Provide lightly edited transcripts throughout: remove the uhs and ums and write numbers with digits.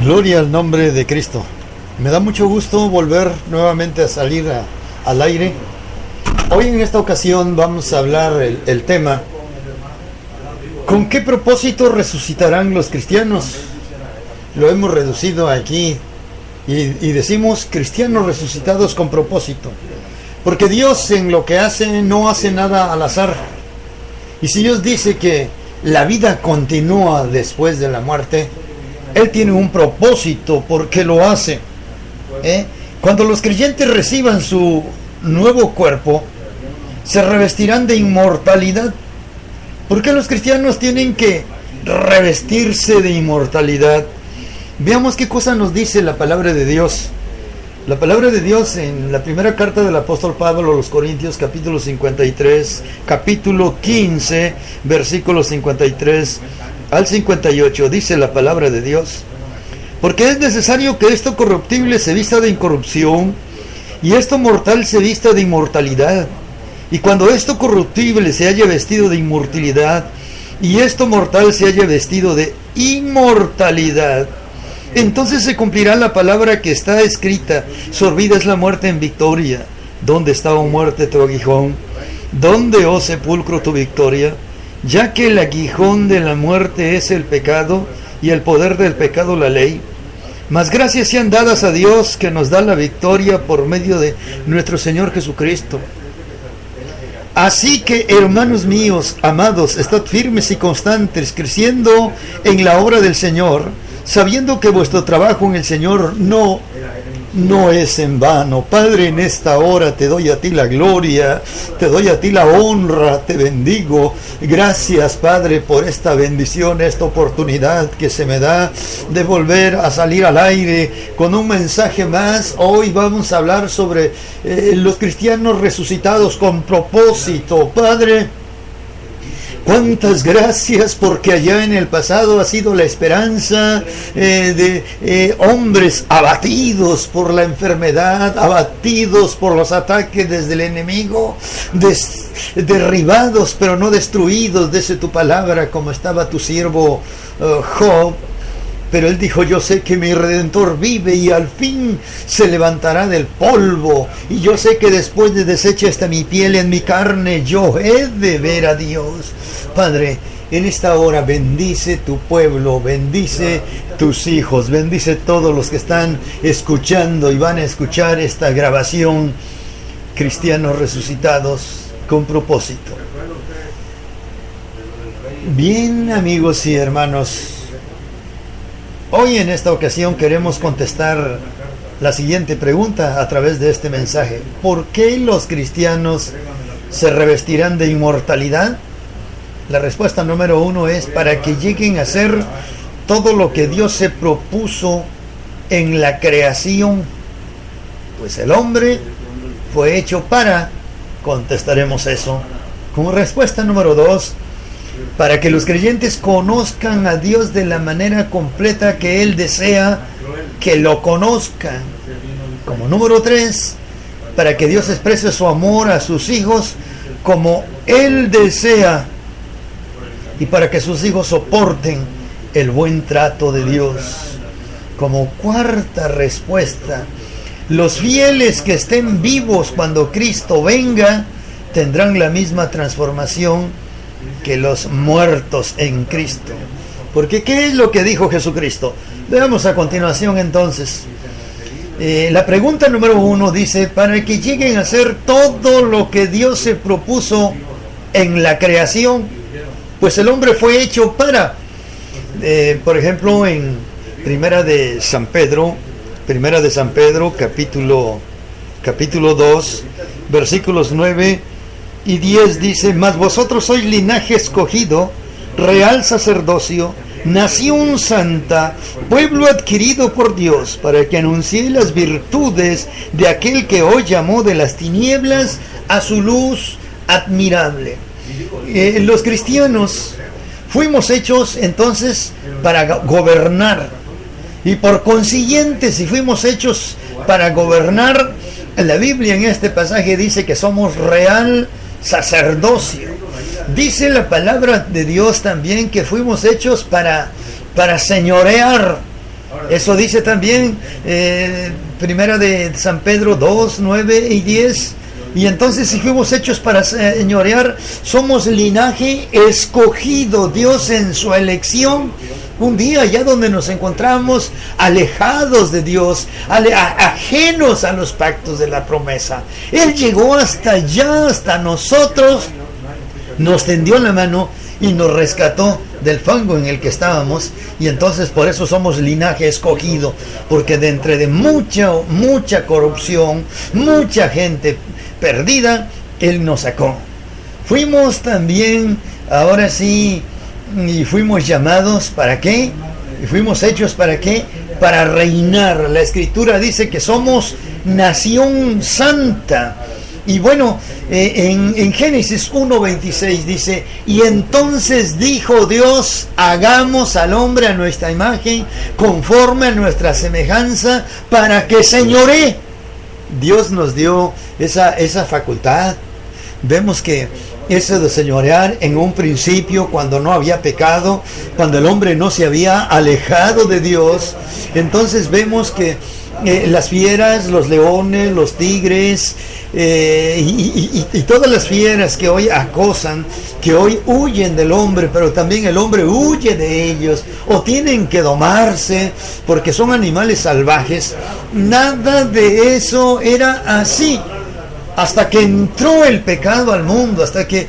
Gloria al nombre de Cristo. Me da mucho gusto volver nuevamente a salir al aire. Hoy en esta ocasión vamos a hablar el tema: ¿con qué propósito resucitarán los cristianos? Lo hemos reducido aquí y decimos cristianos resucitados con propósito, porque Dios en lo que hace no hace nada al azar. Y si Dios dice que la vida continúa después de la muerte, Él tiene un propósito porque lo hace. Cuando los creyentes reciban su nuevo cuerpo, se revestirán de inmortalidad. ¿Por qué los cristianos tienen que revestirse de inmortalidad? Veamos qué cosa nos dice la palabra de Dios. La palabra de Dios en la primera carta del apóstol Pablo a los Corintios, capítulo 53, capítulo 15, versículos 53 al 58, dice la palabra de Dios: porque es necesario que esto corruptible se vista de incorrupción, y esto mortal se vista de inmortalidad. Y cuando esto corruptible se haya vestido de inmortalidad, y esto mortal se haya vestido de inmortalidad, entonces se cumplirá la palabra que está escrita: sorbida es la muerte en victoria. ¿Dónde está, oh muerte, tu aguijón? ¿Dónde, oh sepulcro, tu victoria? Ya que el aguijón de la muerte es el pecado, y el poder del pecado la ley. Mas gracias sean dadas a Dios, que nos da la victoria por medio de nuestro Señor Jesucristo. Así que, hermanos míos, amados, estad firmes y constantes, creciendo en la obra del Señor, sabiendo que vuestro trabajo en el Señor no es en vano. Padre, en esta hora te doy a ti la gloria, te doy a ti la honra, te bendigo. Gracias, Padre, por esta bendición, esta oportunidad que se me da de volver a salir al aire con un mensaje más. Hoy vamos a hablar sobre los cristianos resucitados con propósito. Padre, cuántas gracias, porque allá en el pasado ha sido la esperanza de hombres abatidos por la enfermedad, abatidos por los ataques desde el enemigo, derribados pero no destruidos, dice tu palabra, como estaba tu siervo Job. Pero él dijo: yo sé que mi Redentor vive y al fin se levantará del polvo. Y yo sé que después de deshecha esta mi piel, en mi carne yo he de ver a Dios. Padre, en esta hora bendice tu pueblo, bendice tus hijos, bendice todos los que están escuchando y van a escuchar esta grabación. Cristianos resucitados con propósito. Bien, amigos y hermanos, hoy en esta ocasión queremos contestar la siguiente pregunta a través de este mensaje: ¿por qué los cristianos se revestirán de inmortalidad? La respuesta número 1 es: para que lleguen a ser todo lo que Dios se propuso en la creación. Pues el hombre fue hecho para, contestaremos eso. Como respuesta número 2, para que los creyentes conozcan a Dios de la manera completa que Él desea que lo conozcan. Como número 3, para que Dios exprese su amor a sus hijos como Él desea, y para que sus hijos soporten el buen trato de Dios. Como cuarta respuesta, los fieles que estén vivos cuando Cristo venga tendrán la misma transformación que los muertos en Cristo. Porque ¿qué es lo que dijo Jesucristo? Veamos a continuación entonces. La pregunta número 1 dice: para que lleguen a ser todo lo que Dios se propuso en la creación. Pues el hombre fue hecho para, por ejemplo, en Primera de San Pedro, capítulo 2, versículos 9 y 10 dice: mas vosotros sois linaje escogido, real sacerdocio, nación santa, pueblo adquirido por Dios, para que anuncie las virtudes de aquel que os llamó de las tinieblas a su luz admirable. Los cristianos fuimos hechos entonces para gobernar, y por consiguiente, si fuimos hechos para gobernar, la Biblia en este pasaje dice que somos real sacerdocio. Dice la palabra de Dios también que fuimos hechos para señorear. Eso dice también primera de San Pedro 2, 9 y 10. Y entonces, si fuimos hechos para señorear, somos linaje escogido. Dios en su elección, un día ya donde nos encontramos alejados de Dios, ajenos a los pactos de la promesa, Él llegó hasta allá, hasta nosotros, nos tendió la mano y nos rescató del fango en el que estábamos. Y entonces por eso somos linaje escogido, porque de entre de mucha corrupción, mucha gente perdida, Él nos sacó. Fuimos también, ahora sí, y fuimos llamados, ¿para qué? Y fuimos hechos, ¿para qué? Para reinar. La Escritura dice que somos nación santa. Y bueno, en Génesis 1:26 dice: y entonces dijo Dios, hagamos al hombre a nuestra imagen, conforme a nuestra semejanza, para que señoree. Dios nos dio esa facultad. Vemos que eso de señorear en un principio, cuando no había pecado, cuando el hombre no se había alejado de Dios, entonces vemos que las fieras, los leones, los tigres y todas las fieras que hoy acosan, que hoy huyen del hombre, pero también el hombre huye de ellos, o tienen que domarse porque son animales salvajes. Nada de eso era así, hasta que entró el pecado al mundo, hasta que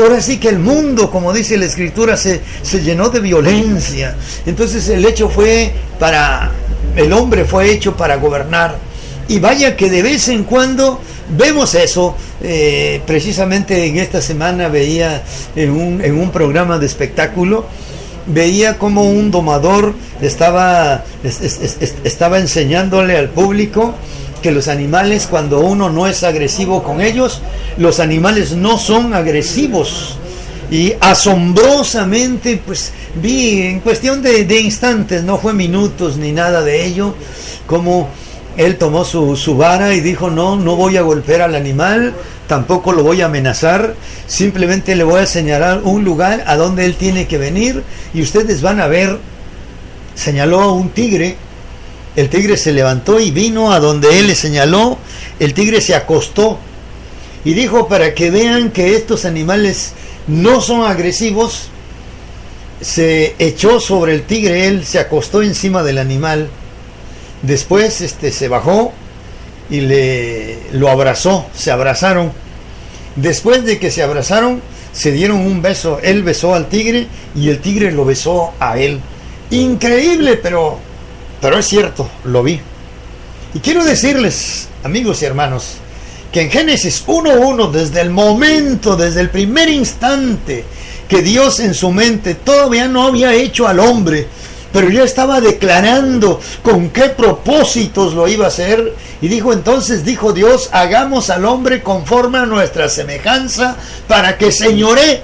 ahora sí que el mundo, como dice la Escritura, se llenó de violencia. Entonces el hombre fue hecho para gobernar. Y vaya que de vez en cuando vemos eso. Precisamente en esta semana veía en un programa de espectáculo, veía como un domador estaba enseñándole al público que los animales, cuando uno no es agresivo con ellos, los animales no son agresivos. Y asombrosamente, pues vi en cuestión de instantes, no fue minutos ni nada de ello, como él tomó su vara y dijo: no voy a golpear al animal, tampoco lo voy a amenazar, simplemente le voy a señalar un lugar a donde él tiene que venir y ustedes van a ver. Señaló a un tigre. El tigre se levantó y vino a donde él le señaló. El tigre se acostó y dijo: para que vean que estos animales no son agresivos. Se echó sobre el tigre, él se acostó encima del animal. Después se bajó y lo abrazó, se abrazaron. Después de que se abrazaron, se dieron un beso. Él besó al tigre y el tigre lo besó a él. Increíble, pero es cierto, lo vi. Y quiero decirles, amigos y hermanos, que en Génesis 1:1, desde el primer instante que Dios en su mente todavía no había hecho al hombre, pero ya estaba declarando con qué propósitos lo iba a hacer. Y entonces dijo Dios: hagamos al hombre conforme a nuestra semejanza, para que señoree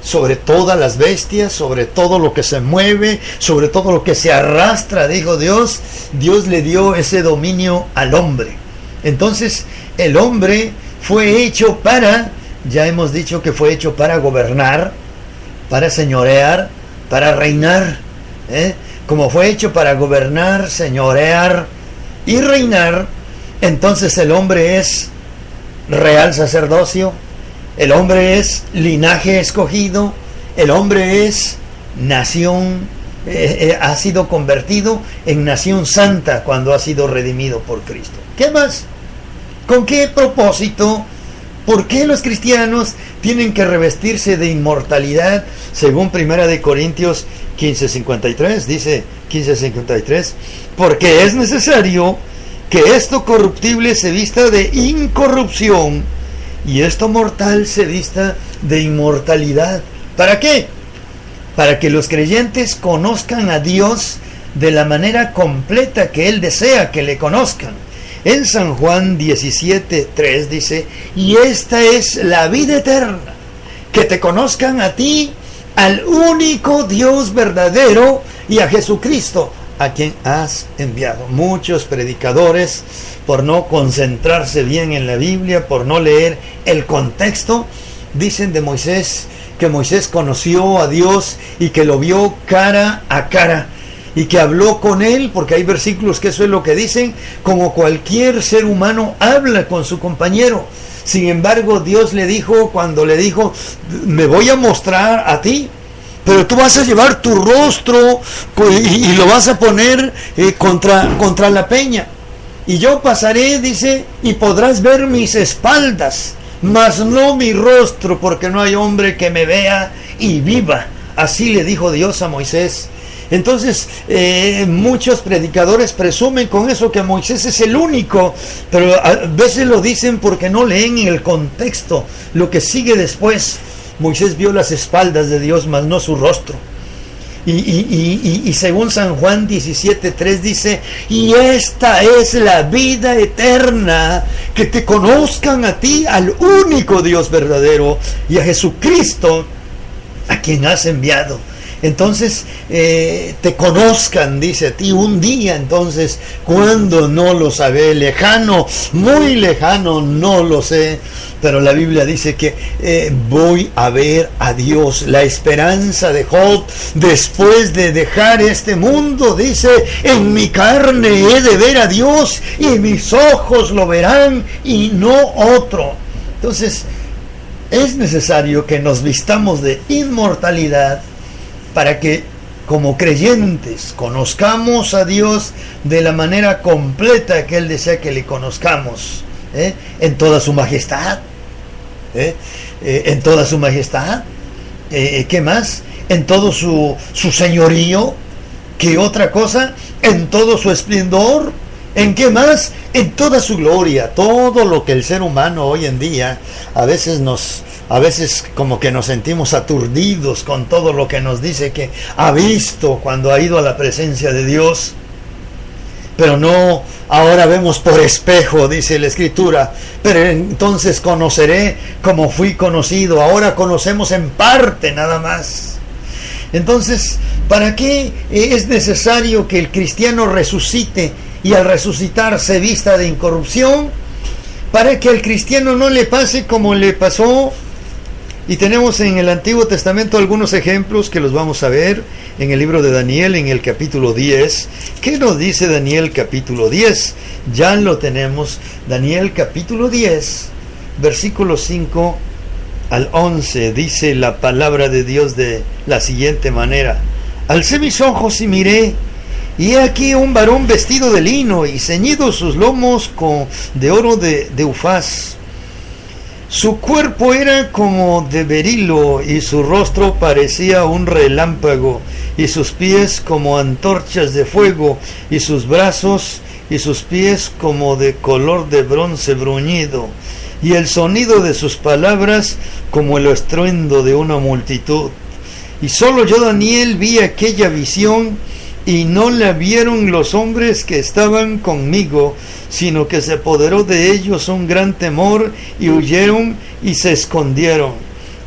sobre todas las bestias, sobre todo lo que se mueve, sobre todo lo que se arrastra, dijo Dios. Dios le dio ese dominio al hombre. Entonces el hombre fue hecho ya hemos dicho que fue hecho para gobernar, para señorear, para reinar. Como fue hecho para gobernar, señorear y reinar, entonces el hombre es real sacerdocio, el hombre es linaje escogido, el hombre es nación, ha sido convertido en nación santa cuando ha sido redimido por Cristo. ¿Qué más? ¿Con qué propósito? ¿Por qué los cristianos tienen que revestirse de inmortalidad? Según 1 Corintios 15:53, dice 15:53, porque es necesario que esto corruptible se vista de incorrupción y esto mortal se vista de inmortalidad. ¿Para qué? Para que los creyentes conozcan a Dios de la manera completa que Él desea que le conozcan. En San Juan 17:3 dice: y esta es la vida eterna, que te conozcan a ti, al único Dios verdadero, y a Jesucristo, a quien has enviado. Muchos predicadores, por no concentrarse bien en la Biblia, por no leer el contexto, dicen de Moisés que Moisés conoció a Dios y que lo vio cara a cara. y que habló con él, porque hay versículos que eso es lo que dicen, como cualquier ser humano habla con su compañero. Sin embargo, Dios le dijo, cuando le dijo, me voy a mostrar a ti, pero tú vas a llevar tu rostro y lo vas a poner contra la peña. Y yo pasaré, dice, y podrás ver mis espaldas, mas no mi rostro, porque no hay hombre que me vea y viva. Así le dijo Dios a Moisés. Entonces, muchos predicadores presumen con eso que Moisés es el único, pero a veces lo dicen porque no leen el contexto, lo que sigue después. Moisés vio las espaldas de Dios, mas no su rostro. Y según San Juan 17:3 dice, y esta es la vida eterna, que te conozcan a ti, al único Dios verdadero, y a Jesucristo, a quien has enviado. Entonces, te conozcan, dice a ti, un día, entonces, cuando no lo sabe, lejano, muy lejano, no lo sé, pero la Biblia dice que voy a ver a Dios. La esperanza de Job, después de dejar este mundo, dice, en mi carne he de ver a Dios, y mis ojos lo verán, y no otro. Entonces, es necesario que nos vistamos de inmortalidad, para que como creyentes conozcamos a Dios de la manera completa que Él desea que le conozcamos, en toda su majestad, en toda su majestad, ¿qué más? En todo su señorío, ¿qué otra cosa? En todo su esplendor, ¿en qué más? En toda su gloria. Todo lo que el ser humano hoy en día a veces como que nos sentimos aturdidos con todo lo que nos dice que ha visto cuando ha ido a la presencia de Dios. Pero no, ahora vemos por espejo, dice la Escritura, pero entonces conoceré como fui conocido. Ahora conocemos en parte nada más. Entonces, ¿para qué es necesario que el cristiano resucite y al resucitar se vista de incorrupción? Para que al cristiano no le pase como le pasó. Y tenemos en el Antiguo Testamento algunos ejemplos que los vamos a ver en el libro de Daniel, en el capítulo 10. ¿Qué nos dice Daniel capítulo 10? Ya lo tenemos. Daniel capítulo 10, versículos 5 al 11. Dice la palabra de Dios de la siguiente manera: alcé mis ojos y miré, y he aquí un varón vestido de lino y ceñidos sus lomos de oro de Ufaz. Su cuerpo era como de berilo, y su rostro parecía un relámpago, y sus pies como antorchas de fuego, y sus brazos y sus pies como de color de bronce bruñido, y el sonido de sus palabras como el estruendo de una multitud. Y solo yo, Daniel, vi aquella visión, y no la vieron los hombres que estaban conmigo, sino que se apoderó de ellos un gran temor, y huyeron y se escondieron.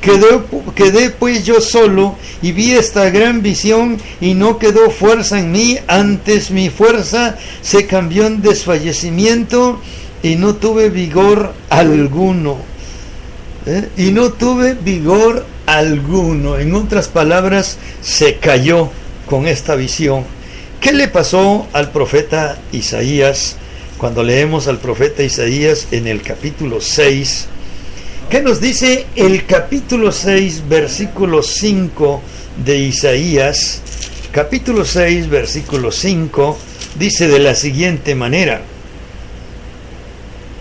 Quedé pues yo solo, y vi esta gran visión, y no quedó fuerza en mí, antes mi fuerza se cambió en desfallecimiento, y no tuve vigor alguno. Y no tuve vigor alguno. En otras palabras, se cayó con esta visión. ¿Qué le pasó al profeta Isaías? Cuando leemos al profeta Isaías en el capítulo 6, ¿qué nos dice el capítulo 6, versículo 5 de Isaías? Capítulo 6, versículo 5, dice de la siguiente manera: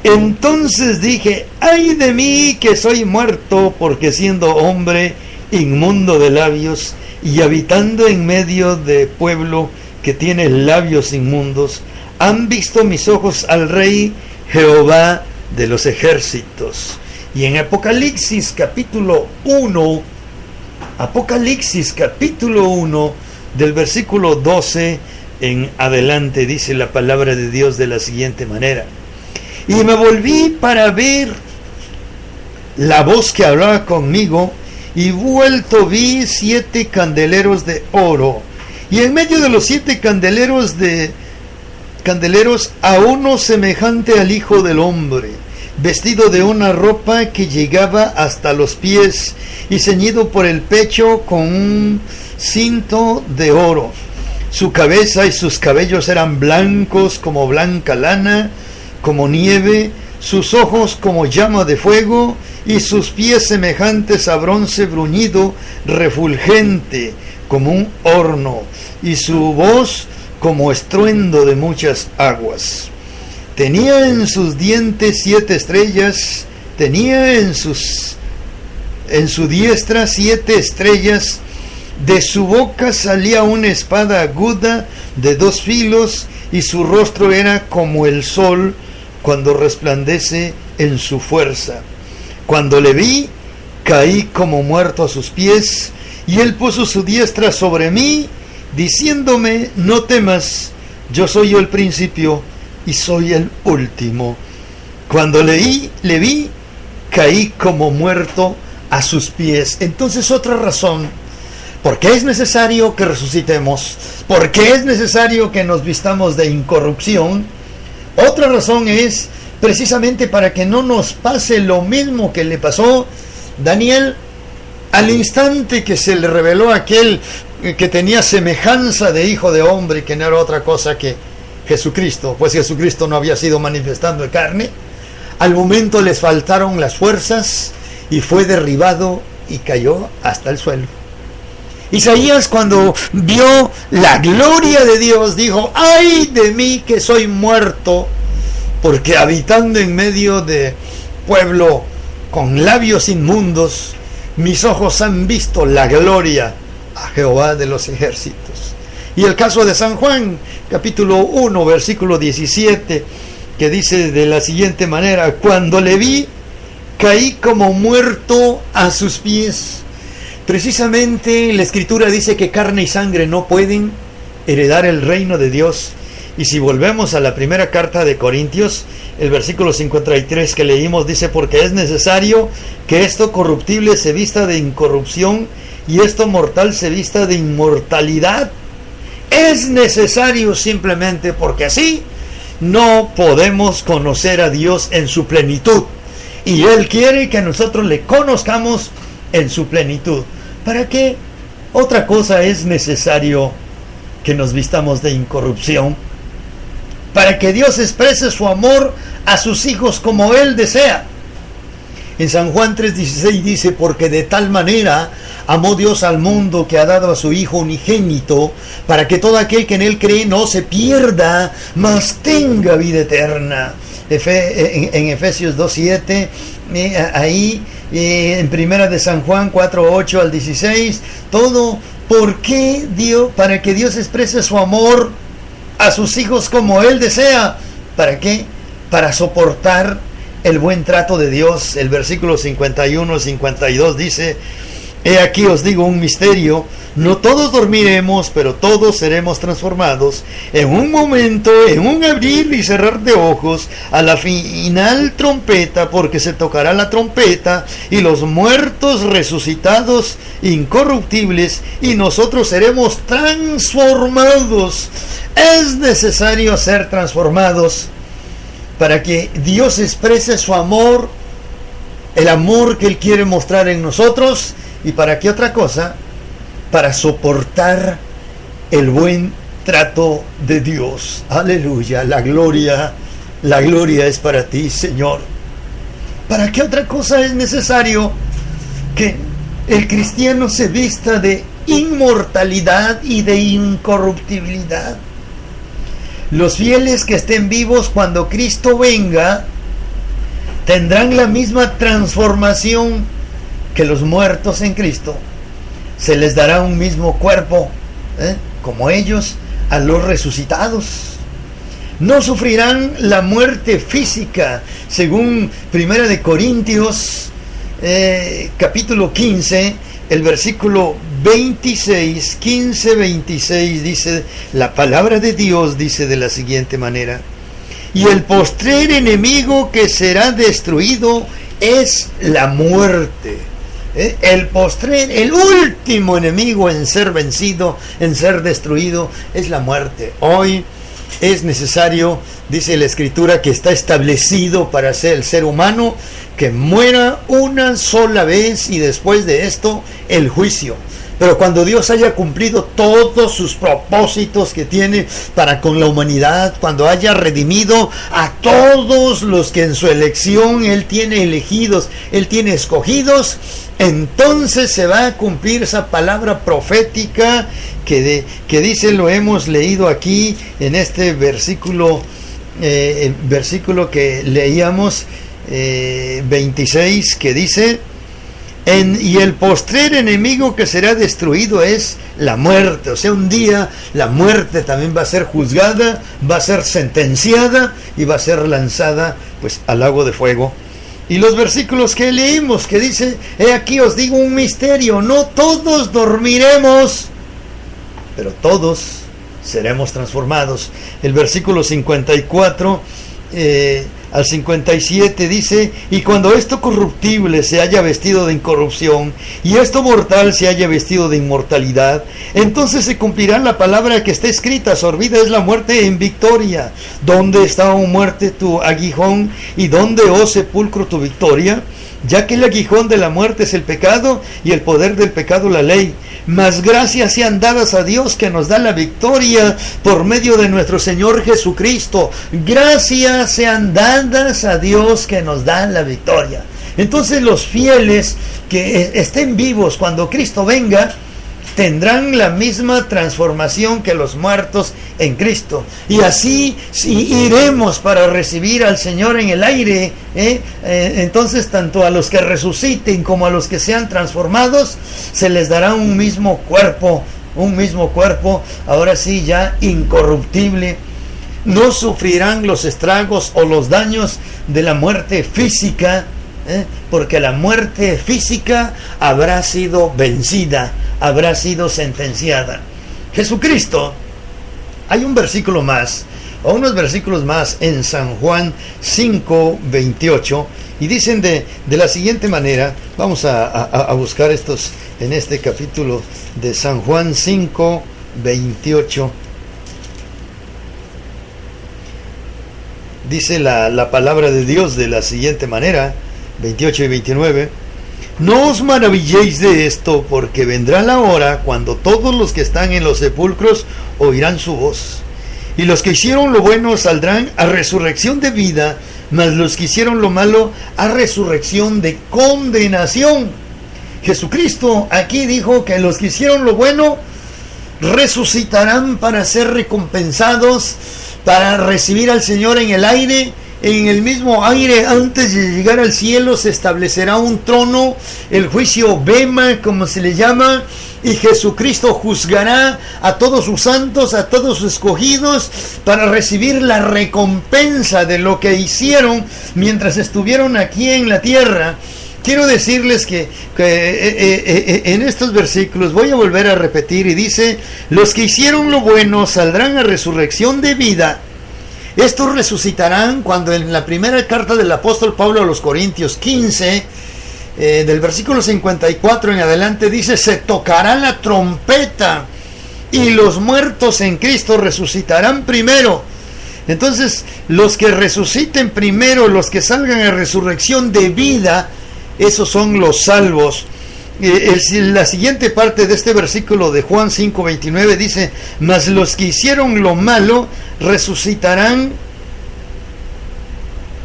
entonces dije, ay de mí que soy muerto, porque siendo hombre inmundo de labios, y habitando en medio de pueblo que tiene labios inmundos, han visto mis ojos al Rey Jehová de los ejércitos. Y en Apocalipsis capítulo 1, del versículo 12 en adelante, dice la palabra de Dios de la siguiente manera: y me volví para ver la voz que hablaba conmigo, y vuelto vi 7 candeleros de oro, y en medio de los 7 candeleros a uno semejante al Hijo del Hombre, vestido de una ropa que llegaba hasta los pies, y ceñido por el pecho con un cinto de oro. Su cabeza y sus cabellos eran blancos como blanca lana, como nieve, sus ojos como llama de fuego, y sus pies semejantes a bronce bruñido, refulgente como un horno, y su voz como estruendo de muchas aguas. Tenía en sus dientes 7 estrellas, tenía en su diestra 7 estrellas, de su boca salía una espada aguda de 2 filos, y su rostro era como el sol cuando resplandece en su fuerza. Cuando le vi, caí como muerto a sus pies, y él puso su diestra sobre mí, diciéndome: no temas, yo soy el principio y soy el último. Cuando le vi, caí como muerto a sus pies. Entonces, otra razón por qué es necesario que resucitemos, por qué es necesario que nos vistamos de incorrupción, otra razón es precisamente para que no nos pase lo mismo que le pasó a Daniel al instante que se le reveló aquel que tenía semejanza de hijo de hombre, que no era otra cosa que Jesucristo, pues Jesucristo no había sido manifestando en carne. Al momento les faltaron las fuerzas y fue derribado y cayó hasta el suelo. Isaías, cuando vio la gloria de Dios, dijo: ¡ay de mí que soy muerto! Porque habitando en medio de pueblo con labios inmundos, mis ojos han visto la gloria a Jehová de los ejércitos. Y el caso de San Juan, capítulo 1, versículo 17, que dice de la siguiente manera: cuando le vi, caí como muerto a sus pies. Precisamente la Escritura dice que carne y sangre no pueden heredar el reino de Dios. Y si volvemos a la primera carta de Corintios, el versículo 53 que leímos dice: porque es necesario que esto corruptible se vista de incorrupción y esto mortal se vista de inmortalidad. Es necesario simplemente porque así no podemos conocer a Dios en su plenitud. Y Él quiere que nosotros le conozcamos en su plenitud. ¿Para qué otra cosa es necesario que nos vistamos de incorrupción? Para que Dios exprese su amor a sus hijos como Él desea. En San Juan 3:16 dice: porque de tal manera amó Dios al mundo que ha dado a su Hijo unigénito, para que todo aquel que en Él cree no se pierda, mas tenga vida eterna. En Efesios 2:7, ahí en primera de San Juan 4:8 al 16, todo porque Dios, para que Dios exprese su amor a sus hijos como Él desea. ¿Para qué? Para soportar el buen trato de Dios. El versículo 51-52 dice: he aquí os digo un misterio, no todos dormiremos, pero todos seremos transformados en un momento, en un abrir y cerrar de ojos, a la final trompeta, porque se tocará la trompeta, y los muertos resucitados incorruptibles, y nosotros seremos transformados. Es necesario ser transformados para que Dios exprese su amor, el amor que Él quiere mostrar en nosotros. ¿Y para qué otra cosa? Para soportar el buen trato de Dios. Aleluya, la gloria es para ti, Señor. ¿Para qué otra cosa es necesario que el cristiano se vista de inmortalidad y de incorruptibilidad? Los fieles que estén vivos cuando Cristo venga tendrán la misma transformación que los muertos en Cristo. Se les dará un mismo cuerpo, como ellos, a los resucitados. No sufrirán la muerte física, según 1 de Corintios, capítulo 15, el versículo 26, 15-26, dice, la palabra de Dios dice de la siguiente manera: y el postrer enemigo que será destruido es la muerte. El postrer, el último enemigo en ser vencido, en ser destruido, es la muerte. Hoy es necesario, dice la Escritura, que está establecido para ser el ser humano, que muera una sola vez y después de esto el juicio. Pero cuando Dios haya cumplido todos sus propósitos que tiene para con la humanidad, cuando haya redimido a todos los que en su elección Él tiene elegidos, Él tiene escogidos, entonces se va a cumplir esa palabra profética que dice, lo hemos leído aquí en este versículo, versículo que leíamos, 26, que dice: y el postrer enemigo que será destruido es la muerte. O sea, un día la muerte también va a ser juzgada, va a ser sentenciada y va a ser lanzada pues al lago de fuego. Y los versículos que leímos, que dice: he aquí os digo un misterio, no todos dormiremos, pero todos seremos transformados. El versículo 54 al 57 dice: y cuando esto corruptible se haya vestido de incorrupción, y esto mortal se haya vestido de inmortalidad, entonces se cumplirá la palabra que está escrita: sorbida es la muerte en victoria. ¿Dónde está, oh muerte, tu aguijón? ¿Y dónde, oh sepulcro, tu victoria? Ya que el aguijón de la muerte es el pecado, y el poder del pecado la ley. Mas gracias sean dadas a Dios, que nos da la victoria por medio de nuestro Señor Jesucristo. Gracias sean dadas a Dios, que nos da la victoria. Entonces los fieles que estén vivos cuando Cristo venga tendrán la misma transformación que los muertos en Cristo, y así iremos para recibir al Señor en el aire. Entonces tanto a los que resuciten como a los que sean transformados se les dará un mismo cuerpo, ahora sí ya incorruptible. No sufrirán los estragos o los daños de la muerte física, porque la muerte física habrá sido vencida, habrá sido sentenciada. Jesucristo, hay un versículo más, o unos versículos más en San Juan 5:28, y dicen de la siguiente manera. Vamos a buscar estos en este capítulo de San Juan 5:28. Dice la palabra de Dios de la siguiente manera, 28 y 29: no os maravilléis de esto, porque vendrá la hora cuando todos los que están en los sepulcros oirán su voz, y los que hicieron lo bueno saldrán a resurrección de vida, mas los que hicieron lo malo a resurrección de condenación. Jesucristo aquí dijo que los que hicieron lo bueno resucitarán para ser recompensados, para recibir al Señor en el aire. En el mismo aire, antes de llegar al cielo, se establecerá un trono, el juicio bema, como se le llama, y Jesucristo juzgará a todos sus santos, a todos sus escogidos, para recibir la recompensa de lo que hicieron mientras estuvieron aquí en la tierra. Quiero decirles que en estos versículos voy a volver a repetir, y dice: los que hicieron lo bueno saldrán a resurrección de vida. Estos resucitarán cuando en la primera carta del apóstol Pablo a los Corintios 15, del versículo 54 en adelante, dice: se tocará la trompeta y los muertos en Cristo resucitarán primero. Entonces, los que resuciten primero, los que salgan a resurrección de vida, esos son los salvos. La siguiente parte de este versículo de Juan 5:29 dice: mas los que hicieron lo malo resucitarán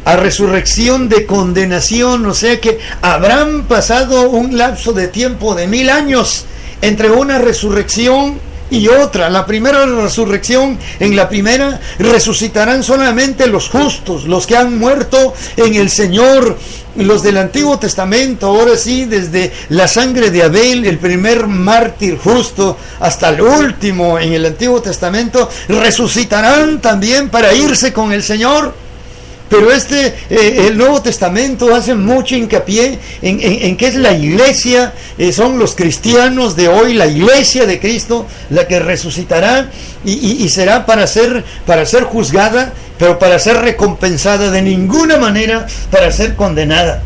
a resurrección de condenación. O sea que habrán pasado un lapso de tiempo de 1000 años entre una resurrección y otra. La primera resurrección, en la primera resucitarán solamente los justos, los que han muerto en el Señor, los del Antiguo Testamento. Ahora sí, desde la sangre de Abel, el primer mártir justo, hasta el último en el Antiguo Testamento, resucitarán también para irse con el Señor. Pero el Nuevo Testamento hace mucho hincapié en que es la iglesia, son los cristianos de hoy, la iglesia de Cristo, la que resucitará y será para ser juzgada, pero para ser recompensada, de ninguna manera para ser condenada.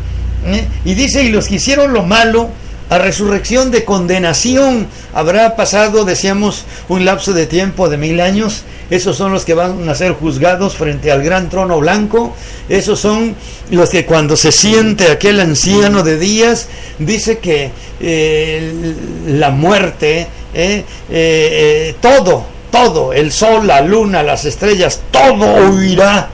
Y dice: y los que hicieron lo malo, a resurrección de condenación. Habrá pasado, decíamos, un lapso de tiempo de 1000 años esos son los que van a ser juzgados frente al gran trono blanco. Esos son los que cuando se siente aquel anciano de días, dice que la muerte, todo, el sol, la luna, las estrellas, todo huirá.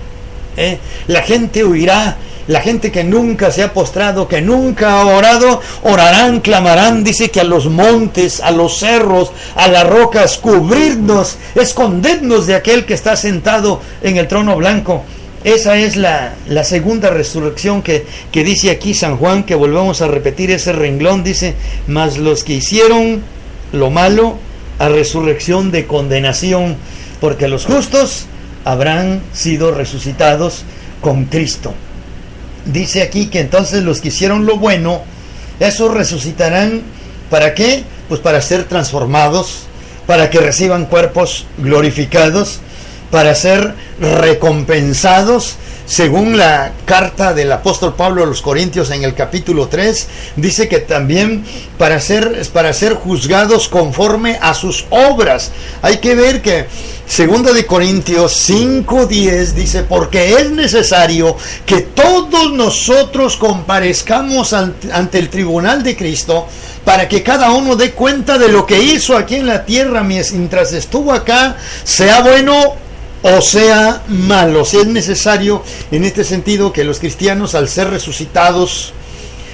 La gente huirá. La gente que nunca se ha postrado, que nunca ha orado, orarán, clamarán. Dice que a los montes, a los cerros, a las rocas, cubrirnos, escondernos de aquel que está sentado en el trono blanco. Esa es la segunda resurrección que dice aquí San Juan, que volvemos a repetir ese renglón. Dice, mas los que hicieron lo malo, a resurrección de condenación, porque los justos habrán sido resucitados con Cristo. Dice aquí que entonces los que hicieron lo bueno, esos resucitarán. ¿Para qué? Pues para ser transformados, para que reciban cuerpos glorificados, para ser recompensados, según la carta del apóstol Pablo a los Corintios en el capítulo 3, dice que también para ser juzgados conforme a sus obras. Hay que ver que 2 de Corintios 5:10 dice, porque es necesario que todos nosotros comparezcamos ante el tribunal de Cristo, para que cada uno dé cuenta de lo que hizo aquí en la tierra mientras estuvo acá, sea bueno o sea malo. Si es necesario en este sentido que los cristianos, al ser resucitados,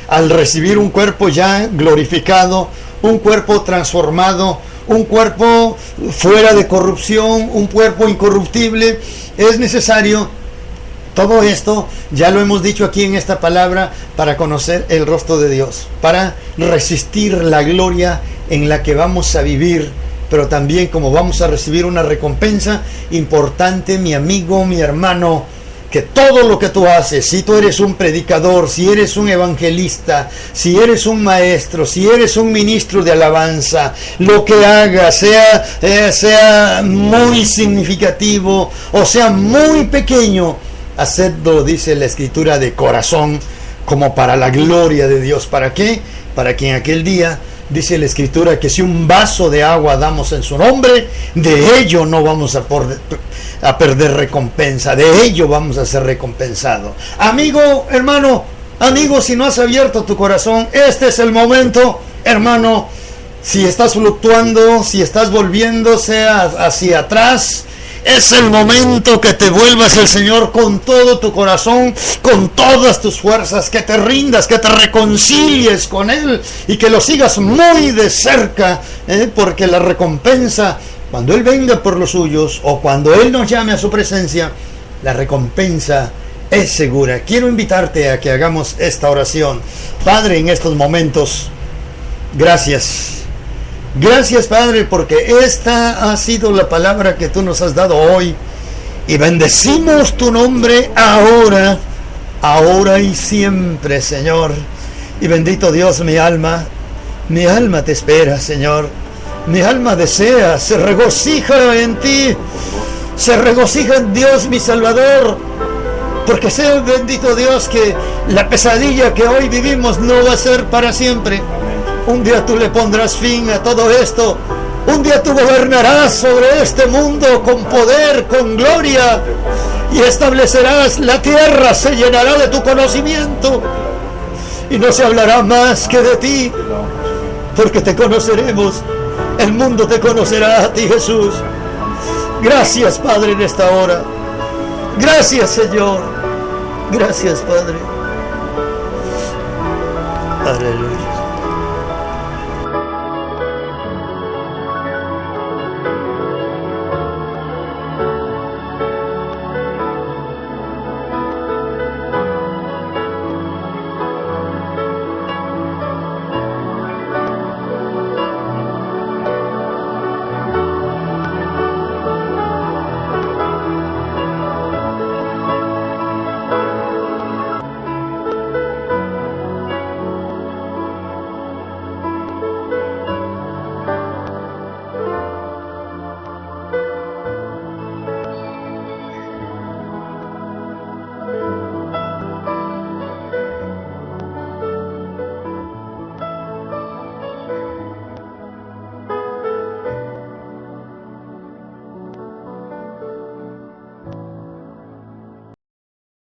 al recibir un cuerpo ya glorificado, un cuerpo transformado, un cuerpo fuera de corrupción, un cuerpo incorruptible, es necesario todo esto, ya lo hemos dicho aquí en esta palabra, para conocer el rostro de Dios, para resistir la gloria en la que vamos a vivir, pero también como vamos a recibir una recompensa importante, mi amigo, mi hermano, que todo lo que tú haces, si tú eres un predicador, si eres un evangelista, si eres un maestro, si eres un ministro de alabanza, lo que hagas, sea muy significativo o sea muy pequeño, hacedlo, dice la Escritura, de corazón, como para la gloria de Dios. ¿Para qué? Para que en aquel día, dice la Escritura, que si un vaso de agua damos en su nombre, de ello no vamos a perder recompensa, de ello vamos a ser recompensados. Amigo, hermano, amigo, si no has abierto tu corazón, este es el momento, hermano. Si estás fluctuando, si estás volviéndose hacia atrás, es el momento que te vuelvas al Señor con todo tu corazón, con todas tus fuerzas, que te rindas, que te reconcilies con Él y que lo sigas muy de cerca, porque la recompensa, cuando Él venga por los suyos o cuando Él nos llame a su presencia, la recompensa es segura. Quiero invitarte a que hagamos esta oración. Padre, en estos momentos, gracias. Gracias, Padre, porque esta ha sido la palabra que tú nos has dado hoy, y bendecimos tu nombre ahora y siempre, Señor. Y bendito Dios, mi alma te espera, Señor. Mi alma desea, se regocija en ti, se regocija en Dios, mi Salvador, porque sea bendito Dios que la pesadilla que hoy vivimos no va a ser para siempre. Un día tú le pondrás fin a todo esto. Un día tú gobernarás sobre este mundo con poder, con gloria, y establecerás la tierra, se llenará de tu conocimiento y no se hablará más que de ti, porque te conoceremos. El mundo te conocerá a ti, Jesús. Gracias, Padre, en esta hora. Gracias, Señor. Gracias, Padre. Aleluya.